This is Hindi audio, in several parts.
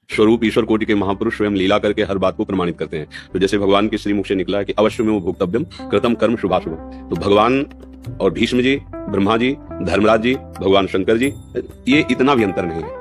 स्वरूप ईश्वर कोटि के महापुरुष स्वयं लीला करके हर बात को प्रमाणित करते हैं। तो जैसे भगवान के श्रीमुख से निकला है कि अवश्य में वो भोक्तव्यम कृतम कर्म शुभाशुभम, तो भगवान और भीष्म जी, ब्रह्मा जी, धर्मराज जी, भगवान शंकर जी, ये इतना भी अंतर नहीं है।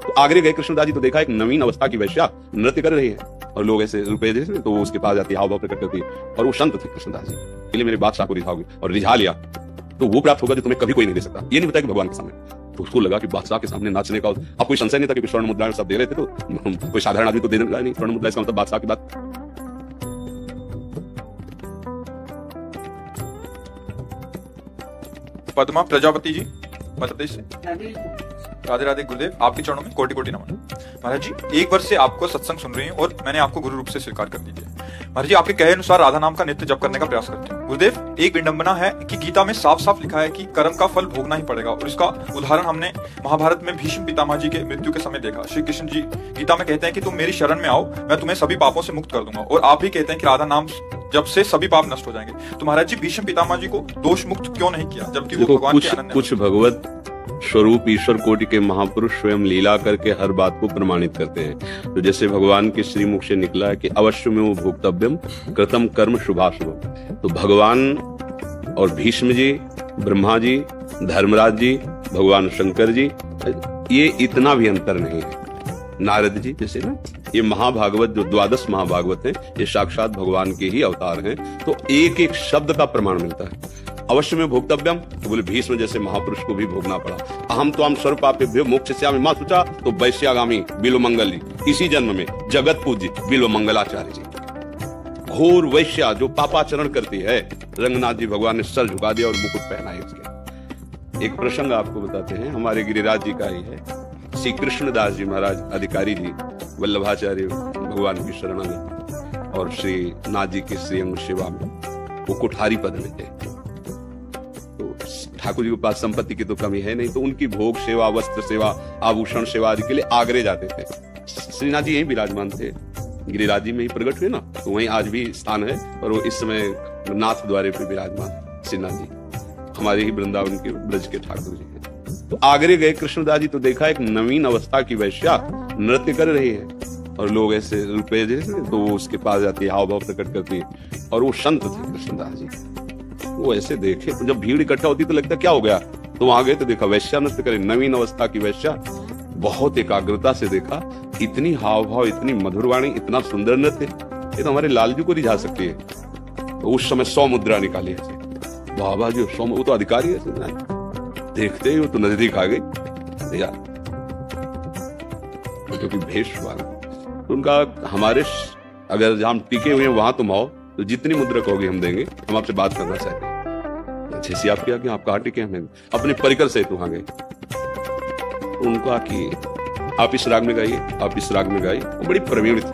तो आगरे गए कृष्णदास जी तो देखा एक नवीन अवस्था की वैश्या नृत्य कर रही है और लोग ऐसे रुपए जैसे तो उसके पास जाती है, हाव भाव प्रकट करती है, और वो संत थे कृष्णदास जी, इसलिए मेरे बादशाह को रिझाओगे और रिझा लिया तो वो प्राप्त होगा जो तुम्हें कभी कोई नहीं दे सकता। ये नहीं बताया कि भगवान के सामने, तो उसको लगा कि बादशाह के सामने नाचने का, अब कोई संशय नहीं था कि स्वर्ण मुद्रा सब दे रहे थे, तो कोई साधारण आदमी तो दे रहा नहीं स्वर्ण मुद्रा, इसका मतलब बादशाह की बात। पद्मा प्रजापति जी मध्य प्रदेश से, राधे राधे गुरुदेव, आपके चरणों में कोटि कोटि नमन। महाराज जी, एक वर्ष से आपको सत्संग सुन रही हूँ और मैंने आपको गुरु रूप से स्वीकार कर दीजिए। महाराज जी, आपके कहे अनुसार राधा नाम का नित्य जप करने का प्रयास करते हैं। गुरुदेव, एक विडंबना है कि गीता में साफ साफ लिखा है कि कर्म का फल भोगना ही पड़ेगा, और इसका उदाहरण हमने महाभारत में भीष्म पितामह जी के मृत्यु के समय देखा। श्री कृष्ण जी गीता में कहते हैं कि तुम मेरी शरण में आओ, मैं तुम्हें सभी पापों से मुक्त कर दूंगा, और आप भी कहते हैं कि राधा नाम जब से सभी पाप नष्ट हो जाएंगे। तो महाराज जी, भीष्म पितामह जी को दोष मुक्त क्यों नहीं किया, जबकि वो भगवान के अनन्य? कुछ भगवत स्वरूप ईश्वर कोटि के महापुरुष स्वयं लीला करके हर बात को प्रमाणित करते हैं। तो जैसे भगवान के श्रीमुख से निकला है कि अवश्य में वो भोक्तव्यम कृतम कर्म शुभाशुभम, तो भगवान और भीष्म जी, ब्रह्मा जी, धर्मराज जी, भगवान शंकर जी, ये इतना भी अंतर नहीं है। नारद जी जैसे ना, ये महाभागवत जो 12 महाभागवत है, ये साक्षात भगवान के ही अवतार हैं, तो एक एक शब्द का प्रमाण मिलता है। अवश्य में भोक्तव्यम, तो बोले भीष्म जैसे महापुरुष को भी भोगना पड़ा। अहम तो हम स्वरूपापेभ्यो मोक्षयिष्यामि मां शुचा, तो वैश्यागामी बिल्वमंगल जी, इसी जन्म में जगत पूज्य बिल्वमंगलाचार्य जी। घोर वैश्या जो पापाचरण करती है, रंगनाथ जी भगवान ने सर झुका दिया और मुकुट पहनाए उसके। एक प्रसंग आपको बताते हैं, हमारे गिरिराज जी का ही है। श्री कृष्णदास जी महाराज अधिकारी जी वल्लभाचार्य भगवान की शरण में और श्री नाथ जी की श्री अंग सेवा में वो कुठारी पद में थे। ठाकुर जी के पास संपत्ति की तो कमी है नहीं, तो उनकी भोग सेवा, वस्त्र सेवा, आभूषण सेवा आदि के लिए आगरे जाते थे। श्रीनाथ जी यही विराजमान थे, गिरिराज जी में ही प्रकट हुए ना, तो वहीं आज भी स्थान है, और वो इस समय नाथ द्वारे पे विराजमान श्रीनाथ जी हमारे ही वृंदावन के ब्रज के ठाकुर जी हैं। तो आगरे गए कृष्णदास जी तो देखा एक नवीन अवस्था की वैश्या नृत्य कर रही है और लोग ऐसे रुपए जैसे तो उसके पास जाती है, हाव भाव प्रकट करती है, और वो संत थे कृष्णदास जी। वो ऐसे देखे तो जब भीड़ इकट्ठा होती तो लगता क्या हो गया, तो वहां गए तो देखा वैश्या नृत्य करे, नवीन अवस्था की वैश्या। बहुत एकाग्रता से देखा, इतनी हाव भाव, इतनी मधुरवाणी, इतना सुंदर नृत्य, ये तो हमारे लालजू को रिझा सकती है। तो उस समय 100 मुद्रा निकाली ऐसे, बाबा जी 100, वो तो अधिकारी है, देखते ही वो तो नजदीक आ गई यार, क्योंकि भेष वाला तो उनका, हमारे अगर हम टिके हुए हैं वहां तुम आओ तो जितनी मुद्रा कहोगे हम देंगे, हम आपसे बात करना चाहते हैं। जैसे आप क्या कि आप कहाँ टिके, हमें अपने परिकर से तो वहां गए, उनका कि आप इस राग में गाइए, आप इस राग में गाइए, वो बड़ी प्रवीण थी।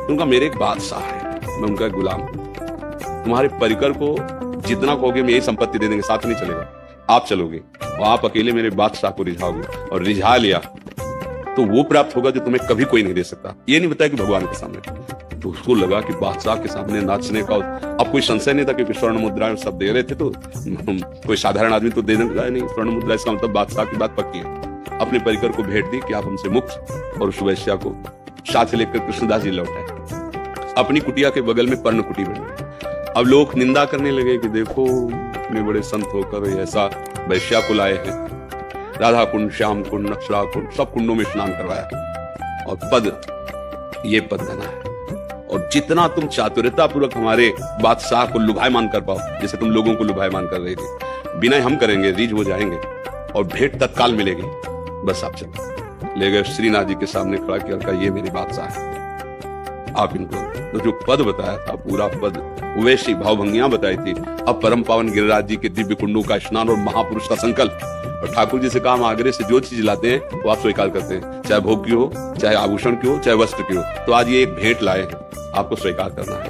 उनका मेरे एक बादशाह है, मैं उनका गुलाम, तुम्हारे परिकर को जितना कहोगे मैं यही संपत्ति दे देंगे, साथ नहीं चलेगा, आप चलोगे और आप अकेले मेरे बादशाह को रिझाओगे, और रिझा लिया तो वो प्राप्त होगा जो तुम्हें कभी कोई नहीं दे सकता। ये नहीं बताया कि भगवान के सामने, तो उसको लगा कि बादशाह के सामने नाचने का, अब कोई संशय नहीं था क्योंकि स्वर्ण मुद्रा सब दे रहे थे, तो कोई साधारण आदमी तो देने लगा नहीं स्वर्ण मुद्रा, इसका मतलब बादशाह की बात पक्की है। अपने परिकर को भेंट दी कि आप हमसे मुक्त, और उस वैश्या को साथ लेकर कृष्णदास जी लौटाए। अपनी कुटिया के बगल में पर्ण कुटी बनी। अब लोग निंदा करने लगे कि देखो इतने बड़े संत होकर ऐसा वैश्या को लाए हैं, राधा कुंड, श्याम कुंड, अक्षरा कुंड, सब कुंडों में स्नान करवाया, और पद ये पद देना है, और जितना तुम चातुर्यता पूर्वक हमारे बादशाह को लुभायमान कर पाओ, जैसे तुम लोगों को लुभायमान कर रहे थे, बिना हम करेंगे, रीझ हो जाएंगे और भेंट तत्काल मिलेगी, बस आप चलो। ले गए श्रीनाथ जी के सामने खड़ा किया, कहा ये मेरे बादशाह है, आप इनको, तो जो पद बताया था पूरा पद, वैसी भावभंगियां बताई थी। अब परम पावन गिरिराज जी के दिव्य कुंडों का स्नान और महापुरुष का संकल्प, और ठाकुर जी से काम आगरे से जो चीज लाते हैं वो आप स्वीकार करते हैं, चाहे भोग की हो, चाहे आभूषण की हो, चाहे वस्त्र की हो। तो आज ये एक भेंट लाए हैं, आपको स्वीकार करना है।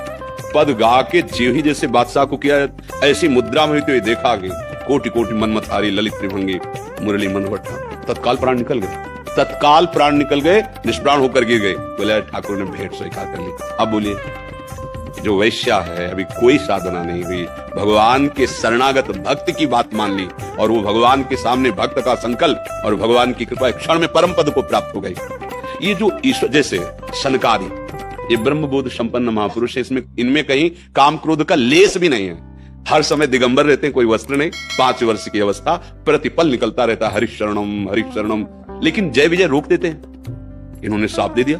पद गा के जीव ही जैसे बादशाह को किया, ऐसी मुद्रा में हुई देखा आगे, कोटि कोटि मनमथारी ललित त्रिभंगी मुरली मनोहर, तत्काल प्राण निकल गए, तत्काल प्राण निकल गए, निष्प्राण होकर गिर गए। बोले ठाकुर ने भेंट स्वीकार कर ली। अब बोलिए, जो वैश्या है, अभी कोई साधना नहीं हुई, भगवान के शरणागत भक्त की बात मान ली, और वो भगवान के सामने भक्त का संकल्प और भगवान की कृपा क्षण में परम पद को प्राप्त हो गई। ये जो ईश्वर, जैसे सनकादि, ये ब्रह्मबोध संपन्न महापुरुष है, इसमें इनमें कहीं काम क्रोध का लेस भी नहीं है। हर समय दिगंबर रहते हैं, कोई वस्त्र नहीं, 5 वर्ष की अवस्था, प्रतिपल निकलता रहता है हरिशरणम हरिशरणम, लेकिन जय विजय रोक देते हैं। इन्होंने साफ दे दिया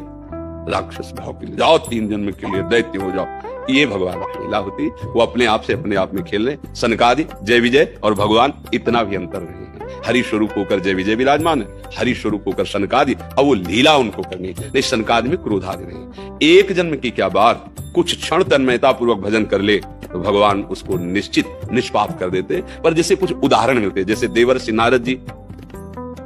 राक्षस भाव के लिए, जाओ 3 जन्म के लिए दैत्य हो जाओ। ये भगवान की लीला होती, वो अपने आप से अपने आप में खेल रहे। सनकादि, जय विजय और भगवान इतना भी अंतर नहीं है। हरि स्वरूप होकर जय विजय विराजमान है, हरि स्वरूप होकर सनकादि, अब वो लीला उनको करनी है। नहीं, सनकादि में क्रोधादि नहीं। एक जन्म की क्या बात, कुछ क्षण तन्मयता पूर्वक भजन कर ले तो भगवान उसको निश्चित निष्पाप कर देते। पर जैसे कुछ उदाहरण मिलते, जैसे देवर्षि नारद जी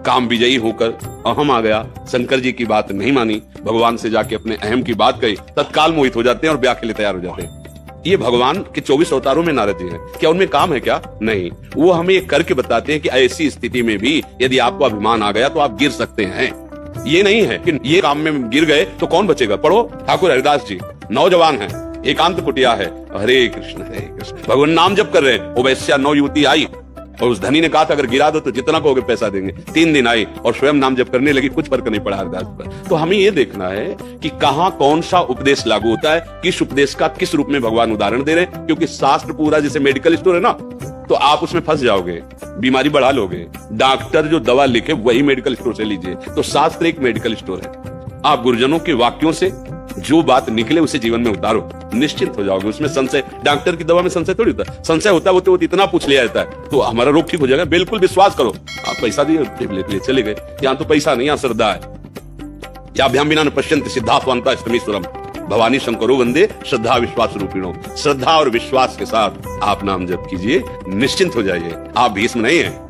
काम विजयी होकर अहम आ गया, शंकर जी की बात नहीं मानी, भगवान से जाके अपने अहम की बात कही, तत्काल मोहित हो जाते हैं और ब्याह के लिए तैयार हो जाते हैं। ये भगवान के 24 अवतारों में नारद जी हैं। क्या उनमें काम है क्या? नहीं, वो हमें ये करके बताते हैं कि ऐसी स्थिति में भी यदि आपको अभिमान आ गया तो आप गिर सकते हैं। ये नहीं है कि ये काम में गिर गए तो कौन बचेगा। पढ़ो, ठाकुर हरिदास जी नौजवान है, एकांत कुटिया है, हरे कृष्ण भगवान नाम जप कर रहे हैं। वो वैश्या 9 युवती आई और उस धनी ने कहा था अगर गिरा दो तो जितना कहोगे पैसा देंगे। 3 दिन आई और स्वयं नाम जप करने लगी, कुछ फर्क नहीं पड़ा हरिदास पर। तो हमें ये देखना है कि कहां कौन सा उपदेश लागू होता है, किस उपदेश का किस रूप में भगवान उदाहरण दे रहे हैं। क्योंकि शास्त्र पूरा जैसे मेडिकल स्टोर है ना, तो आप उसमें फंस जाओगे, बीमारी बढ़ा लोगे। डॉक्टर जो दवा लिखे वही मेडिकल स्टोर से लीजिए। तो शास्त्र एक मेडिकल स्टोर है। आप गुरुजनों के वाक्यों से जो बात निकले उसे जीवन में उतारो, निश्चिंत हो जाओगे। उसमें संशय, डॉक्टर की दवा में संशय थोड़ी होता है। संशय होता है वो तो इतना पूछ लिया जाता है तो हमारा रोग ठीक हो जाएगा। बिल्कुल विश्वास करो। आप पैसा दिए टेबलेट लिए चले गए, यहाँ तो पैसा नहीं, यहाँ श्रद्धा है। या भ्याम बिना न पश्यन्ति सिद्धार्थवंता अष्टमीश्वरम भवानी शंकरो वंदे श्रद्धा विश्वास रूपिणो। श्रद्धा और विश्वास के साथ आप नाम जप कीजिए, निश्चिंत हो जाइए। आप भीष्म नहीं है।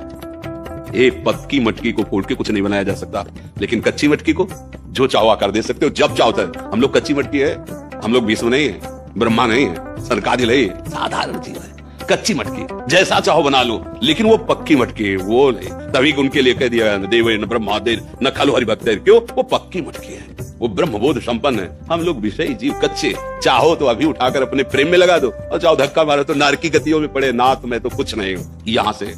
एक पक्की मटकी को फोड़ के कुछ नहीं बनाया जा सकता, लेकिन कच्ची मटकी को जो चाहो आकार दे सकते हो, जब चाहो तक। हम लोग कच्ची मटकी है, हम लोग भीष्म नहीं है, ब्रह्मा नहीं है, सरकारी नहीं है, साधारण जीव है। कच्ची मटकी जैसा चाहो बना लो, लेकिन वो पक्की मटकी है, वो नहीं। तभी उनके लिए कह दिया देवे न ब्रह्मादेव न खलु हरिभक्त। क्यों? वो पक्की मटकी है, वो ब्रह्मबोध संपन्न है। हम लोग विषयी जीव कच्चे। चाहो तो अभी उठाकर अपने प्रेम में लगा दो और चाहो धक्का मारो तो नारकी गतियों में पड़े, नाथ में तो कुछ नहीं हूं यहां से।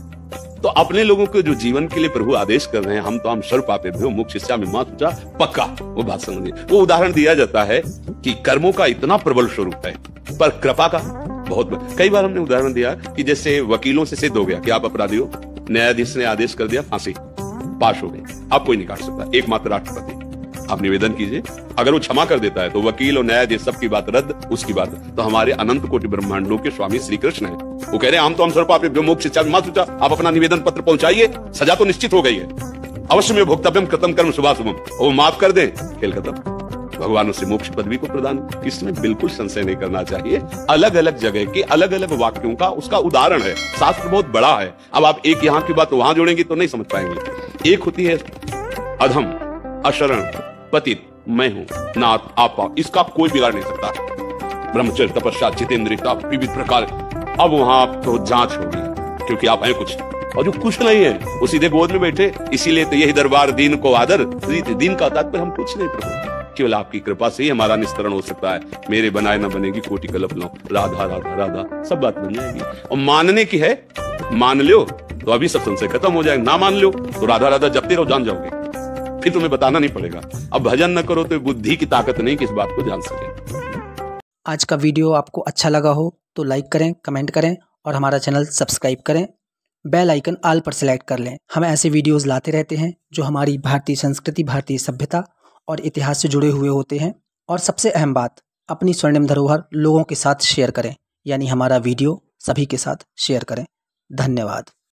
तो अपने लोगों को जो जीवन के लिए प्रभु आदेश कर रहे हैं, हम तो हम सर्व पापे भ्यो मोक्ष शिष्या में मां तुझा पक्का, वो बात समझिए। वो उदाहरण दिया जाता है कि कर्मों का इतना प्रबल स्वरूप है, पर कृपा का बहुत। कई बार हमने उदाहरण दिया कि जैसे वकीलों से सिद्ध हो गया कि आप अपराधी हो, न्यायाधीश ने आदेश कर दिया, फांसी पास हो गई, आप कोई नहीं काट सकता, एकमात्र राष्ट्रपति। आप निवेदन कीजिए, अगर वो क्षमा कर देता है तो वकील और न्यायाधीश सबकी बात रद्द, उसकी बात। तो हमारे अनंत कोटि ब्रह्मांडों के स्वामी श्री कृष्ण है, वो कह रहे हैं हम तो हम सर्व पापे भ्यो मोक्ष शिक्षा में मां तुझा। आप अपना निवेदन पत्र पहुंचाइए, सजा तो निश्चित हो गई है। अवश्य में भोक्तव्यम कृतम कर्म शुभाशुभम, वो माफ कर दें, खेल खत्म। भगवान उसे मोक्ष पदवी को प्रदान, इसमें बिल्कुल संशय नहीं करना चाहिए। अलग अलग जगह के अलग अलग वाक्यों का उसका उदाहरण है। शास्त्र बहुत बड़ा है। अब आप एक यहाँ की बात वहां जोड़ेंगे तो नहीं समझ पाएंगे। एक होती है अधम, अशरण, पतित, मैं हूं, नाथ, आपा, इसका कोई बिगाड़ नहीं सकता। ब्रह्मचर्य, तपस्या, जितेंद्रियता, विविध प्रकार। अब वहां तो जांच होगी, क्योंकि आप हैं कुछ और जो कुछ नहीं है वो सीधे गोद में बैठे। इसीलिए तो यही दरबार दीन को आदर, दीन का तात्पर्य हम कुछ नहीं प्रभु, केवल आपकी कृपा से ही हमारा निस्तरण हो सकता है। मेरे बनाए न बनेगी कोटि कल्प लो, राधा राधा राधा, सब बात बन जाएगी। और मानने की है, मान लो तो अभी सब संशय खत्म हो जाएगा। ना मान लो तो राधा राधा जपते रहो, जान जाओगे, फिर तुम्हें बताना नहीं पड़ेगा। अब भजन न करो तो बुद्धि की ताकत नहीं कि इस बात को जान सके। आज का वीडियो आपको अच्छा लगा हो तो लाइक करें, कमेंट करें और हमारा चैनल सब्सक्राइब करें। बेल आइकन ऑल पर सेलेक्ट कर लें। हम ऐसे वीडियोस लाते रहते हैं जो हमारी भारतीय संस्कृति, भारतीय सभ्यता और इतिहास से जुड़े हुए होते हैं। और सबसे अहम बात, अपनी स्वर्णिम धरोहर लोगों के साथ शेयर करें, यानी हमारा वीडियो सभी के साथ शेयर करें। धन्यवाद।